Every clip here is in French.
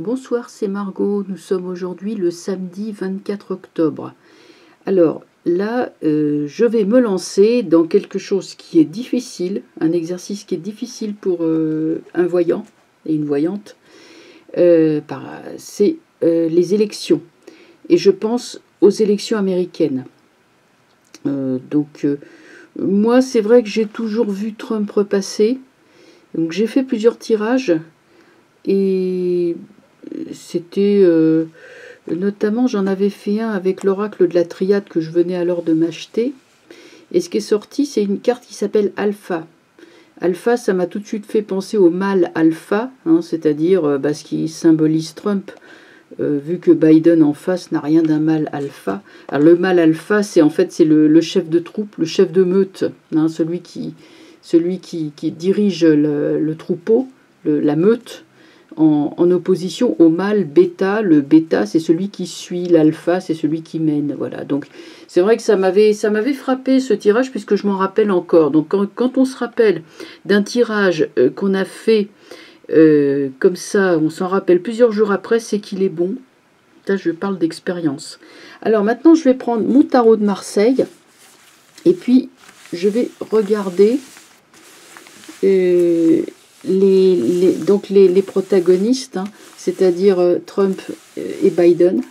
Bonsoir, c'est Margot. Nous sommes aujourd'hui le samedi 24 octobre. Alors là, je vais me lancer dans quelque chose qui est difficile, un exercice qui est difficile pour un voyant et une voyante. C'est les élections. Et je pense aux élections américaines. Moi, c'est vrai que j'ai toujours vu Trump repasser. Donc j'ai fait plusieurs tirages. Et c'était notamment, j'en avais fait un avec l'oracle de la triade que je venais alors de m'acheter. Et ce qui est sorti, c'est une carte qui s'appelle Alpha. Alpha, ça m'a tout de suite fait penser au mâle alpha, hein, c'est-à-dire ce qui symbolise Trump, vu que Biden en face n'a rien d'un mâle alpha. Alors le mâle alpha, c'est en fait c'est le chef de troupe, le chef de meute, hein, celui qui dirige le troupeau, la meute, en opposition au mâle bêta. Le bêta, c'est celui qui suit, l'alpha, c'est celui qui mène. Voilà. Donc c'est vrai que ça m'avait frappé ce tirage, puisque je m'en rappelle encore. Donc quand on se rappelle d'un tirage qu'on a fait comme ça, on s'en rappelle plusieurs jours après, c'est qu'il est bon. Là, je parle d'expérience. Alors maintenant, je vais prendre mon tarot de Marseille, et puis je vais regarder les protagonistes, hein, c'est-à-dire Trump et Biden.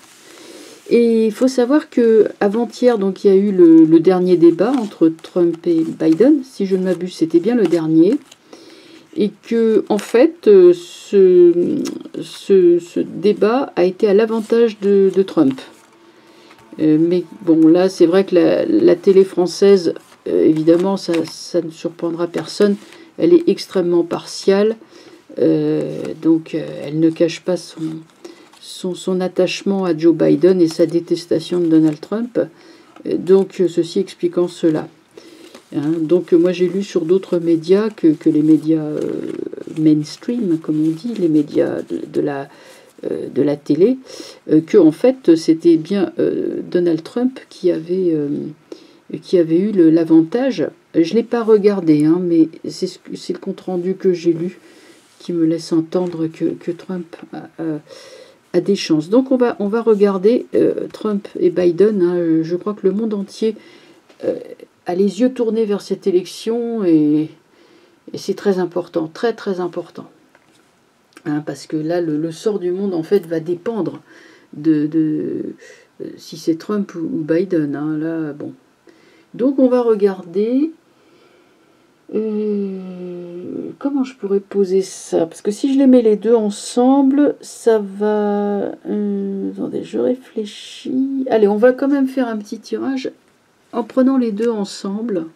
Et il faut savoir que avant-hier, donc il y a eu le dernier débat entre Trump et Biden. Si je ne m'abuse, c'était bien le dernier. Et que, en fait, ce débat a été à l'avantage de Trump. Mais bon, là, c'est vrai que la télé française, évidemment, ça ne surprendra personne. Elle est extrêmement partiale, donc elle ne cache pas son attachement à Joe Biden et sa détestation de Donald Trump. Donc ceci expliquant cela. Hein, donc moi j'ai lu sur d'autres médias que les médias mainstream, comme on dit, les médias de la télé, que en fait c'était bien Donald Trump qui avait eu l'avantage. Je ne l'ai pas regardé, hein, mais c'est le compte-rendu que j'ai lu qui me laisse entendre que Trump a des chances. Donc on va regarder Trump et Biden. Hein. Je crois que le monde entier a les yeux tournés vers cette élection et c'est très important, très très important. Hein, parce que là, le sort du monde en fait va dépendre de si c'est Trump ou Biden. Hein, là, bon. Donc on va regarder comment je pourrais poser ça, parce que si je les mets les deux ensemble, ça va... attendez, je réfléchis. Allez, on va quand même faire un petit tirage en prenant les deux ensemble.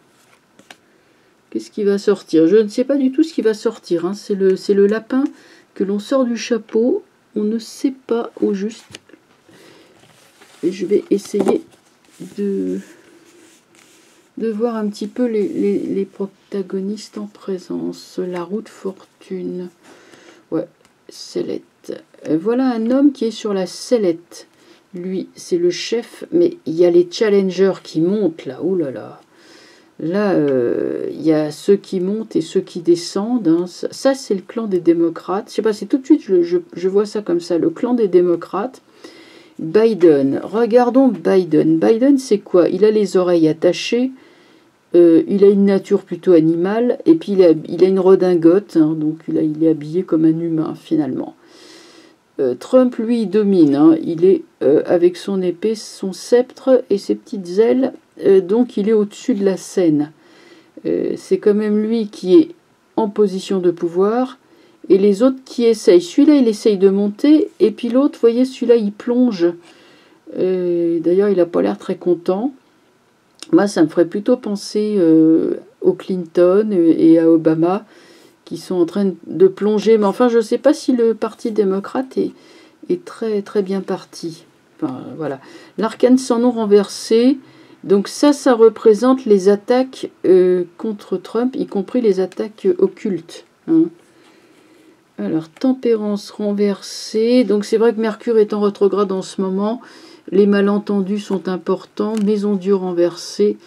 Qu'est-ce qui va sortir? Je ne sais pas du tout ce qui va sortir. Hein. C'est le lapin que l'on sort du chapeau. On ne sait pas au juste. Et je vais essayer de voir un petit peu les protagonistes en présence. La roue de fortune. Ouais, sellette. Voilà un homme qui est sur la sellette. Lui, c'est le chef, mais il y a les challengers qui montent là. Ouh là là. Là, il y a ceux qui montent et ceux qui descendent. Hein. Ça c'est le clan des démocrates. Je sais pas, c'est tout de suite, je vois ça comme ça. Le clan des démocrates. Biden. Regardons Biden. Biden, c'est quoi? Il a les oreilles attachées. Il a une nature plutôt animale. Et puis il a une redingote. Hein, donc il est habillé comme un humain, finalement. Trump, lui, il domine. Hein, il est avec son épée, son sceptre et ses petites ailes. Donc il est au-dessus de la scène. C'est quand même lui qui est en position de pouvoir. Et les autres qui essayent. Celui-là, il essaye de monter. Et puis l'autre, vous voyez, celui-là, il plonge. D'ailleurs, il n'a pas l'air très content. Moi, ça me ferait plutôt penser au Clinton et à Obama, qui sont en train de plonger. Mais enfin, je ne sais pas si le Parti démocrate est très, très bien parti. Enfin, voilà. L'arcane sans nom renversé. Donc ça représente les attaques contre Trump, y compris les attaques occultes. Hein. Alors, tempérance renversée. Donc c'est vrai que Mercure est en rétrograde en ce moment. Les malentendus sont importants. Maison Dieu renversée.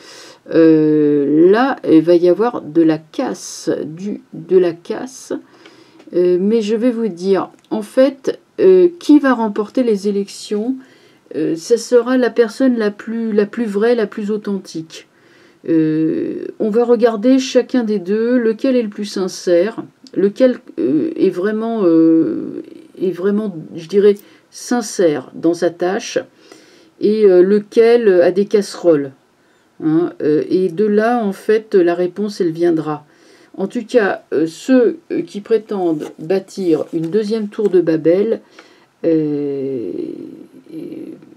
Là, il va y avoir de la casse. Mais je vais vous dire, en fait, qui va remporter les élections? Ça sera la personne la plus vraie, la plus authentique. On va regarder chacun des deux, lequel est le plus sincère, lequel est vraiment, je dirais, sincère dans sa tâche, et lequel a des casseroles. Hein, et de là, en fait, la réponse, elle viendra. En tout cas, ceux qui prétendent bâtir une deuxième tour de Babel,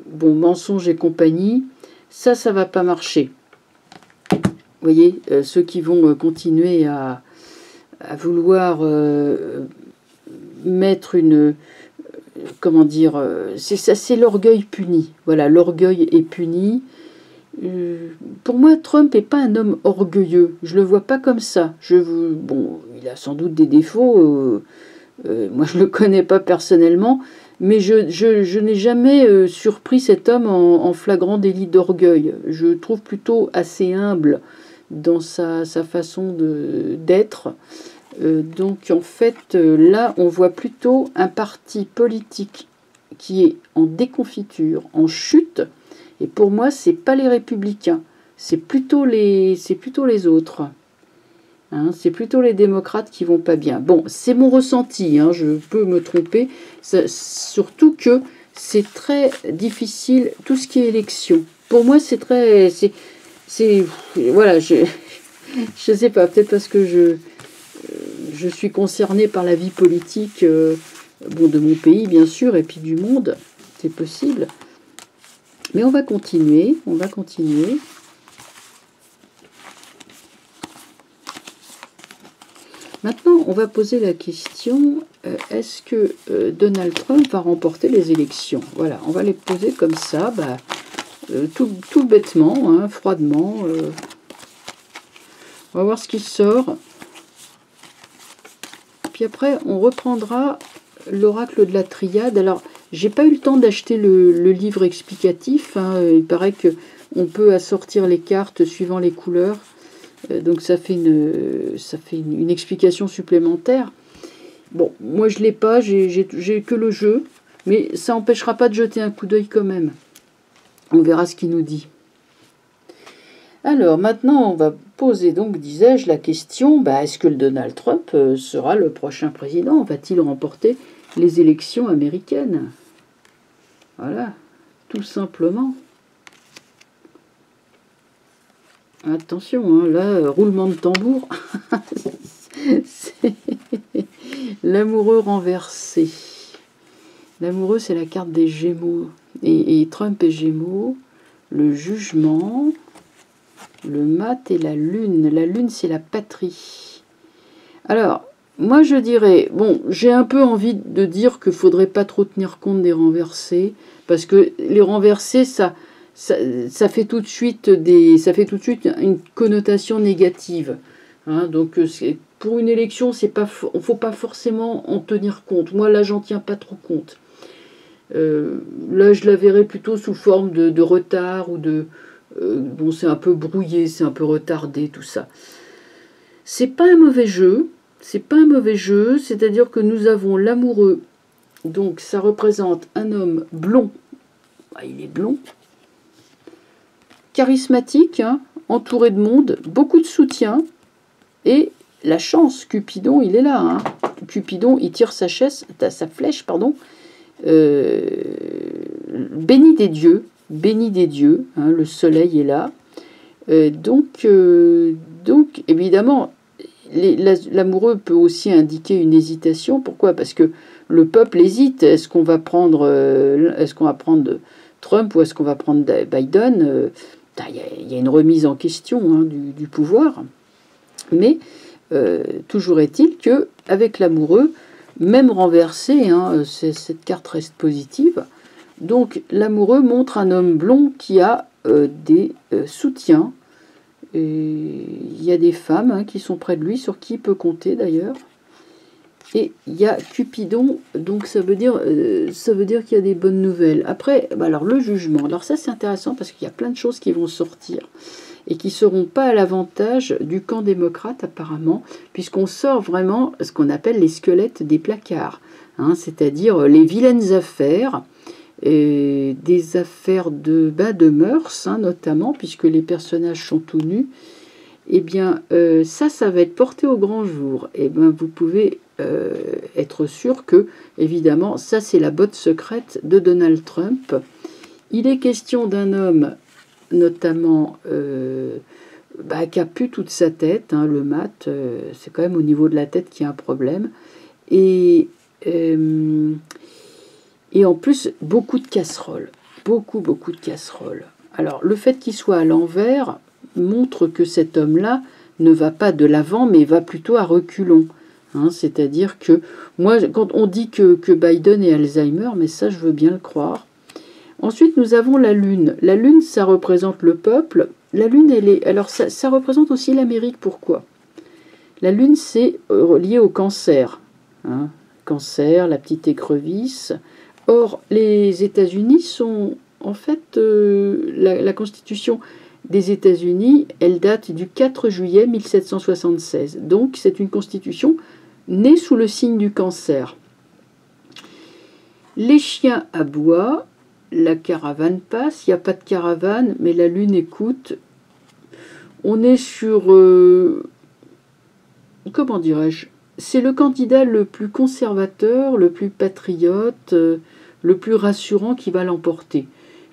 bon, mensonges et compagnie, ça va pas marcher. Vous voyez, ceux qui vont continuer à vouloir mettre une... comment dire, c'est l'orgueil puni. Voilà, l'orgueil est puni. Pour moi, Trump n'est pas un homme orgueilleux. Je le vois pas comme ça. Bon, il a sans doute des défauts. Moi, je le connais pas personnellement, mais je n'ai jamais surpris cet homme en flagrant délit d'orgueil. Je le trouve plutôt assez humble dans sa façon d'être. Donc, en fait, là, on voit plutôt un parti politique qui est en déconfiture, en chute. Et pour moi, c'est pas les républicains, c'est plutôt les autres. Hein, c'est plutôt les démocrates qui vont pas bien. Bon, c'est mon ressenti, hein, je peux me tromper. Surtout que c'est très difficile, tout ce qui est élection. Pour moi, c'est très... voilà, je sais pas, peut-être parce que je suis concernée par la vie politique bon, de mon pays, bien sûr, et puis du monde, c'est possible. Mais on va continuer, Maintenant, on va poser la question, est-ce que Donald Trump va remporter les élections? Voilà, on va les poser comme ça, tout bêtement, hein, froidement. On va voir ce qui sort. Puis après, on reprendra l'oracle de la triade. Alors, j'ai pas eu le temps d'acheter le livre explicatif. Hein. Il paraît qu'on peut assortir les cartes suivant les couleurs. Donc ça fait une explication supplémentaire. Bon, moi je l'ai pas, j'ai que le jeu. Mais ça n'empêchera pas de jeter un coup d'œil quand même. On verra ce qu'il nous dit. Alors maintenant, on va poser donc, disais-je, la question, est-ce que le Donald Trump sera le prochain président? Va-t-il remporter les élections américaines? Voilà, tout simplement. Attention, hein, là, roulement de tambour. C'est l'amoureux renversé. L'amoureux, c'est la carte des Gémeaux. Et Trump est Gémeaux. Le jugement, le mat et la lune. La lune, c'est la patrie. Alors, moi, je dirais, bon, j'ai un peu envie de dire qu'il ne faudrait pas trop tenir compte des renversés, parce que les renversés, ça fait tout de suite une connotation négative. Hein, donc, pour une élection, il ne faut pas forcément en tenir compte. Moi, là, j'en tiens pas trop compte. Là, je la verrais plutôt sous forme de retard ou de... bon, c'est un peu brouillé, c'est un peu retardé, tout ça. C'est pas un mauvais jeu. C'est-à-dire que nous avons l'amoureux. Donc, ça représente un homme blond. Il est blond. Charismatique, hein, entouré de monde, beaucoup de soutien. Et la chance, Cupidon, il est là. Hein. Cupidon, il tire sa flèche, pardon. Béni des dieux, hein, le soleil est là. Donc, évidemment, l'amoureux peut aussi indiquer une hésitation. Pourquoi? Parce que le peuple hésite. Est-ce qu'on va prendre Trump ou est-ce qu'on va prendre Biden? Il y a une remise en question, hein, du pouvoir. Mais toujours est-il que avec l'amoureux, même renversé, hein, cette carte reste positive. Donc l'amoureux montre un homme blond qui a des soutiens. Et il y a des femmes, hein, qui sont près de lui, sur qui il peut compter d'ailleurs. Et il y a Cupidon, donc ça veut dire qu'il y a des bonnes nouvelles. Après, bah alors le jugement. Alors ça c'est intéressant parce qu'il y a plein de choses qui vont sortir et qui ne seront pas à l'avantage du camp démocrate apparemment, puisqu'on sort vraiment ce qu'on appelle les squelettes des placards, hein, c'est-à-dire les vilaines affaires, et des affaires de mœurs, hein, notamment, puisque les personnages sont tout nus. Eh bien, ça va être porté au grand jour. Eh bien, vous pouvez être sûr que, évidemment, ça c'est la botte secrète de Donald Trump. Il est question d'un homme, notamment, qui a pu toute sa tête, hein, le mat, c'est quand même au niveau de la tête qu'il y a un problème. Et en plus, beaucoup de casseroles. Beaucoup de casseroles. Alors, le fait qu'il soit à l'envers montre que cet homme-là ne va pas de l'avant, mais va plutôt à reculons. Hein, c'est-à-dire que, moi, quand on dit que Biden est Alzheimer, mais ça, je veux bien le croire. Ensuite, nous avons la Lune. La Lune, ça représente le peuple. La Lune, elle est... Alors, ça représente aussi l'Amérique. Pourquoi? La Lune, c'est lié au cancer. Hein, cancer, la petite écrevisse. Or, les États-Unis sont... En fait, la Constitution des États-Unis, elle date du 4 juillet 1776. Donc, c'est une Constitution née sous le signe du cancer. Les chiens aboient, la caravane passe, il n'y a pas de caravane, mais la Lune écoute. On est sur... comment dirais-je? C'est le candidat le plus conservateur, le plus patriote, le plus rassurant qui va l'emporter.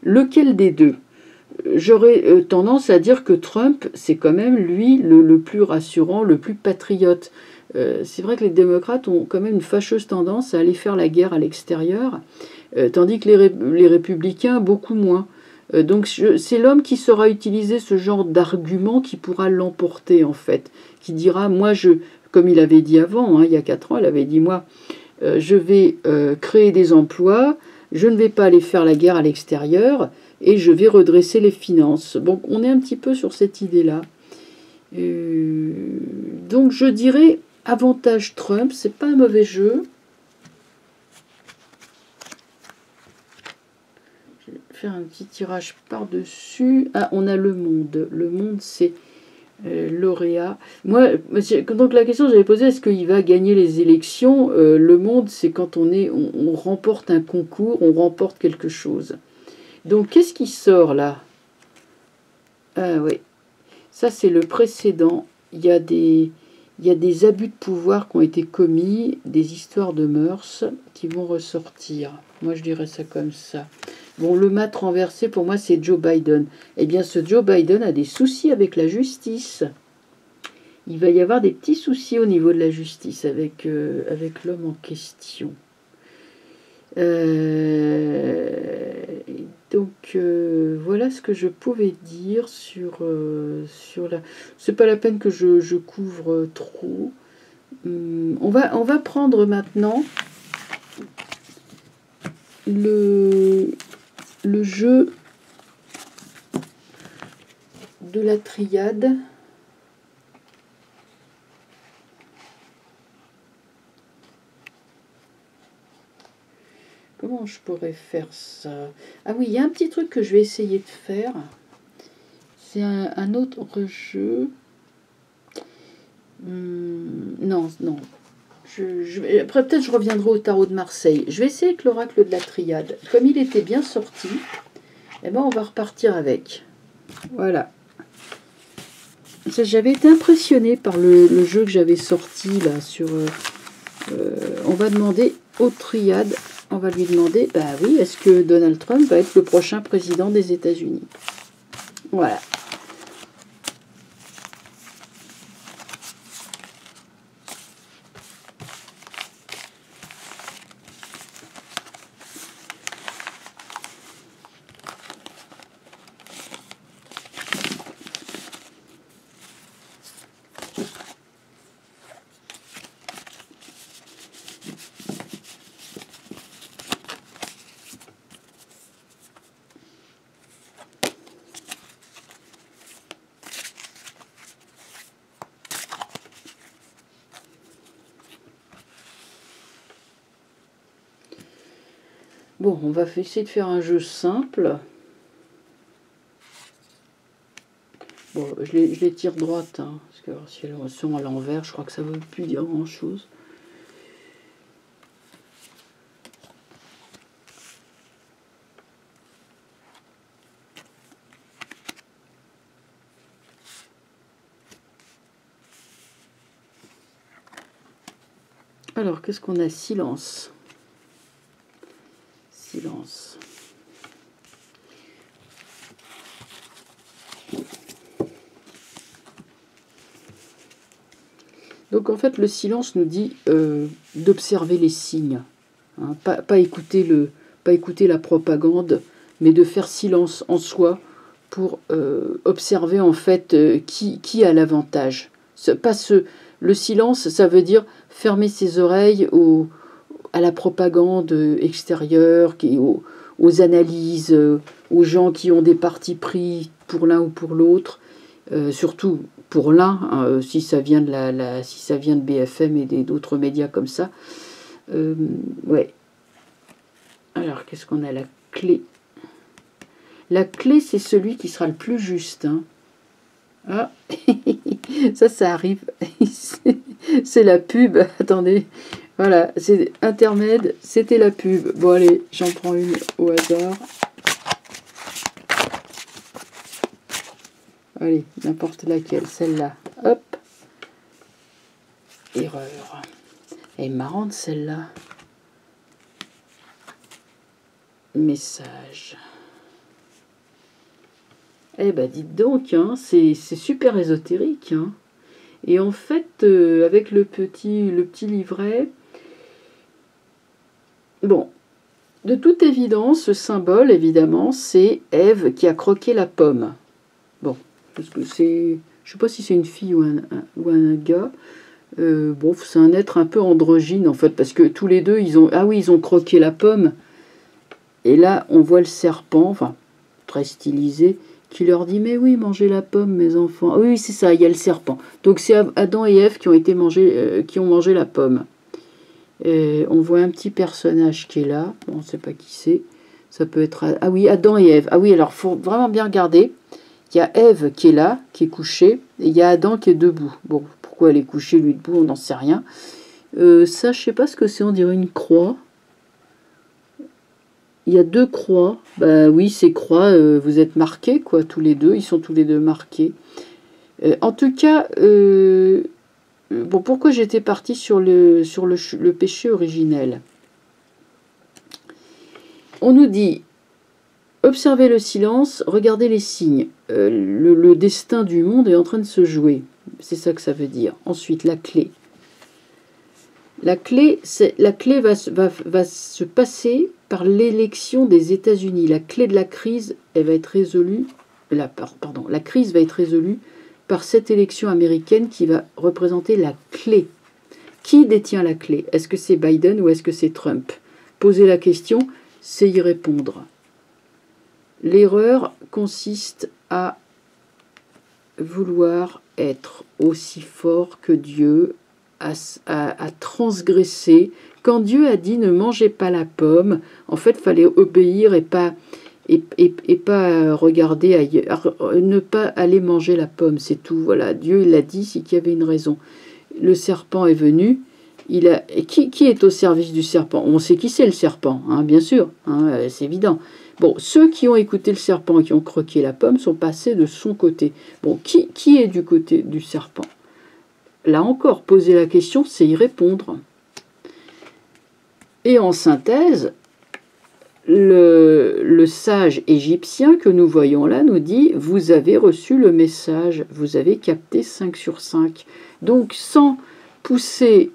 Lequel des deux? J'aurais tendance à dire que Trump, c'est quand même lui le plus rassurant, le plus patriote. C'est vrai que les démocrates ont quand même une fâcheuse tendance à aller faire la guerre à l'extérieur, tandis que les républicains, beaucoup moins. Donc c'est l'homme qui saura utiliser ce genre d'argument qui pourra l'emporter, en fait. Qui dira, moi, comme il avait dit avant, hein, il y a 4 ans, il avait dit, moi, je vais créer des emplois, je ne vais pas aller faire la guerre à l'extérieur, et je vais redresser les finances. Donc on est un petit peu sur cette idée-là. Donc je dirais avantage Trump, c'est pas un mauvais jeu. Je vais faire un petit tirage par-dessus. Ah, on a Le Monde. Le Monde, c'est lauréat. Moi, donc la question que j'avais posée, est-ce qu'il va gagner les élections? Le Monde, c'est quand on remporte un concours, on remporte quelque chose. Donc, qu'est-ce qui sort là? Ah oui, ça c'est le précédent. Il y a des abus de pouvoir qui ont été commis, des histoires de mœurs qui vont ressortir. Moi, je dirais ça comme ça. Bon, le mat renversé, pour moi, c'est Joe Biden. Eh bien, ce Joe Biden a des soucis avec la justice. Il va y avoir des petits soucis au niveau de la justice avec l'homme en question. Donc voilà ce que je pouvais dire sur la... C'est pas la peine que je couvre trop. On va prendre maintenant le jeu de la triade. Comment je pourrais faire ça? Ah oui, il y a un petit truc que je vais essayer de faire. C'est un autre jeu. Non. Après, peut-être je reviendrai au tarot de Marseille. Je vais essayer avec l'oracle de la triade. Comme il était bien sorti, eh ben, on va repartir avec. Voilà. J'avais été impressionnée par le jeu que j'avais sorti là sur... on va demander aux triades. On va lui demander, bah oui, est-ce que Donald Trump va être le prochain président des États-Unis? Voilà. Bon, on va essayer de faire un jeu simple. Bon, je les tire droite, hein, parce que si elles sont à l'envers, je crois que ça ne veut plus dire grand-chose. Alors, qu'est-ce qu'on a? Silence. Silence. Donc en fait, le silence nous dit d'observer les signes. Hein, pas écouter la propagande, mais de faire silence en soi pour observer en fait qui a l'avantage. Le silence, ça veut dire fermer ses oreilles à la propagande extérieure, aux analyses, aux gens qui ont des partis pris pour l'un ou pour l'autre, surtout pour l'un, hein, si ça vient de BFM et d'autres médias comme ça. Ouais. Alors, qu'est-ce qu'on a? La clé. La clé, c'est celui qui sera le plus juste. Hein. Ah, ça arrive. C'est la pub. Attendez. Voilà, c'est intermède. C'était la pub. Bon, allez, j'en prends une au hasard. Allez, n'importe laquelle. Celle-là. Hop. Erreur. Elle est marrante, celle-là. Message. Eh ben, dites donc, hein, c'est super ésotérique. Hein. Et en fait, avec le petit livret, bon, de toute évidence, ce symbole, évidemment, c'est Ève qui a croqué la pomme. Bon, parce que c'est... Je sais pas si c'est une fille ou un gars. Bon, c'est un être un peu androgyne, en fait, parce que tous les deux, ils ont croqué la pomme. Et là, on voit le serpent, enfin, très stylisé, qui leur dit « Mais oui, mangez la pomme, mes enfants. » Ah oui, c'est ça, il y a le serpent. Donc c'est Adam et Ève qui ont mangé la pomme. On voit un petit personnage qui est là. Bon, on ne sait pas qui c'est. Ça peut être... Ah oui, Adam et Ève. Ah oui, alors il faut vraiment bien regarder. Il y a Ève qui est là, qui est couchée, et il y a Adam qui est debout. Bon, pourquoi elle est couchée, lui debout, on n'en sait rien. Ça, je ne sais pas ce que c'est, on dirait une croix. Il y a deux croix. Bah oui, ces croix, vous êtes marqués, quoi, tous les deux. Ils sont tous les deux marqués. En tout cas, bon, pourquoi j'étais partie sur le péché originel? On nous dit, observez le silence, regardez les signes. Le destin du monde est en train de se jouer. C'est ça que ça veut dire. Ensuite, la clé. La clé va se passer par l'élection des États-Unis. La clé de la crise, elle va être résolue. La crise va être résolue par cette élection américaine qui va représenter la clé. Qui détient la clé? Est-ce que c'est Biden ou est-ce que c'est Trump? Poser la question, c'est y répondre. L'erreur consiste à vouloir être aussi fort que Dieu, à transgresser. Quand Dieu a dit ne mangez pas la pomme, en fait, il fallait obéir et pas regarder ailleurs, ne pas aller manger la pomme, c'est tout. Voilà, Dieu il l'a dit, c'est qu'il y avait une raison. Le serpent est venu. Qui est au service du serpent? On sait qui c'est le serpent, hein, bien sûr, hein, c'est évident. Bon, ceux qui ont écouté le serpent et qui ont croqué la pomme sont passés de son côté. Bon, qui est du côté du serpent? Là encore, poser la question, c'est y répondre. Et en synthèse, le sage égyptien que nous voyons là nous dit « Vous avez reçu le message, vous avez capté 5 sur 5 ». Donc, sans pousser,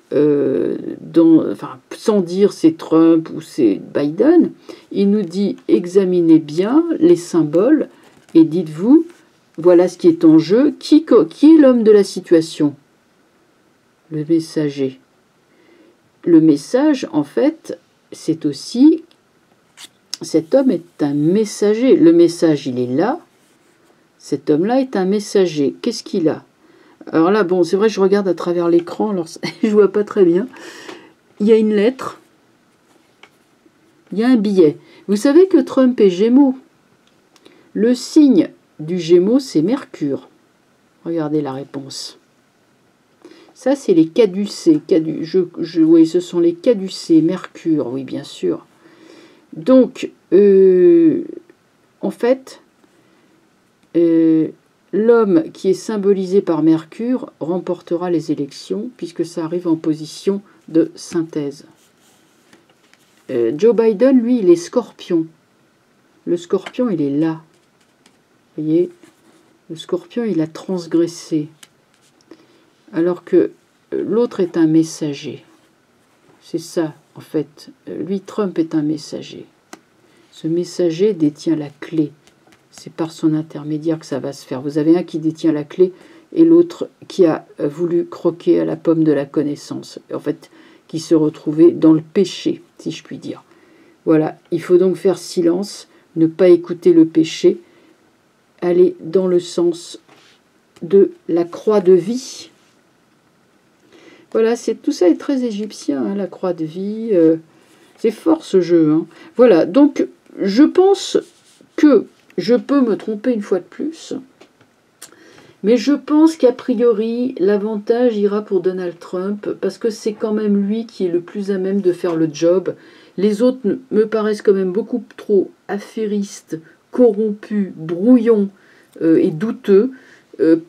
sans dire c'est Trump ou c'est Biden, il nous dit « Examinez bien les symboles et dites-vous, voilà ce qui est en jeu. Qui est l'homme de la situation ?» Le messager. Le message, en fait, c'est aussi... Cet homme est un messager. Le message, il est là. Cet homme-là est un messager. Qu'est-ce qu'il a? Alors là, bon, c'est vrai, je regarde à travers l'écran, alors je vois pas très bien. Il y a une lettre. Il y a un billet. Vous savez que Trump est Gémeaux. Le signe du Gémeaux, c'est Mercure. Regardez la réponse. Ça, c'est les caducées. Oui, ce sont les caducées. Mercure, oui, bien sûr. Donc, en fait, l'homme qui est symbolisé par Mercure remportera les élections, puisque ça arrive en position de synthèse. Joe Biden, lui, il est Scorpion. Le Scorpion, il est là. Vous voyez, le Scorpion, il a transgressé. Alors que l'autre est un messager. C'est ça, en fait. Lui, Trump est un messager. Ce messager détient la clé. C'est par son intermédiaire que ça va se faire. Vous avez un qui détient la clé et l'autre qui a voulu croquer à la pomme de la connaissance. En fait, qui se retrouvait dans le péché, si je puis dire. Voilà, il faut donc faire silence, ne pas écouter le péché, aller dans le sens de la croix de vie. Voilà, tout ça est très égyptien, hein, la croix de vie. C'est fort ce jeu. Hein. Voilà, donc je pense que je peux me tromper une fois de plus, mais je pense qu'a priori, l'avantage ira pour Donald Trump, parce que c'est quand même lui qui est le plus à même de faire le job. Les autres me paraissent quand même beaucoup trop affairistes, corrompus, brouillons et douteux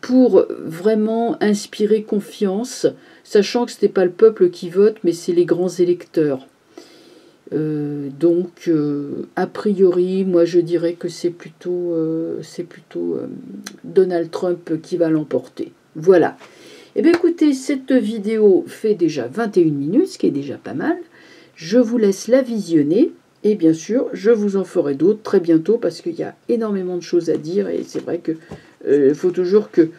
pour vraiment inspirer confiance, sachant que ce n'est pas le peuple qui vote, mais c'est les grands électeurs. Donc, a priori, moi je dirais que c'est plutôt Donald Trump qui va l'emporter. Voilà. Eh bien écoutez, cette vidéo fait déjà 21 minutes, ce qui est déjà pas mal. Je vous laisse la visionner. Et bien sûr, je vous en ferai d'autres très bientôt parce qu'il y a énormément de choses à dire. Et c'est vrai qu'il faut toujours que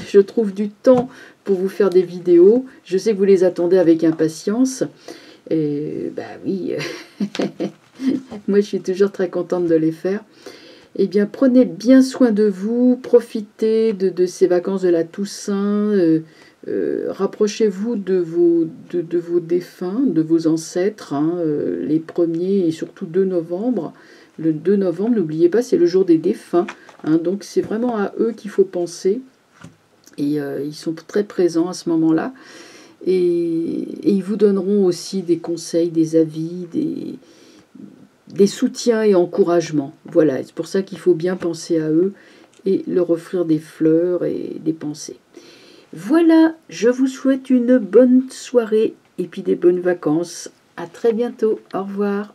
je trouve du temps pour vous faire des vidéos. Je sais que vous les attendez avec impatience. Et bah oui, moi je suis toujours très contente de les faire. Eh bien, prenez bien soin de vous, profitez de ces vacances de la Toussaint, rapprochez-vous de vos défunts, de vos ancêtres, hein, les 1er et surtout 2 novembre. Le 2 novembre, n'oubliez pas, c'est le jour des défunts, hein, donc c'est vraiment à eux qu'il faut penser. Et ils sont très présents à ce moment-là. Et ils vous donneront aussi des conseils, des avis, des soutiens et encouragements. Voilà, c'est pour ça qu'il faut bien penser à eux et leur offrir des fleurs et des pensées. Voilà, je vous souhaite une bonne soirée et puis des bonnes vacances. À très bientôt. Au revoir.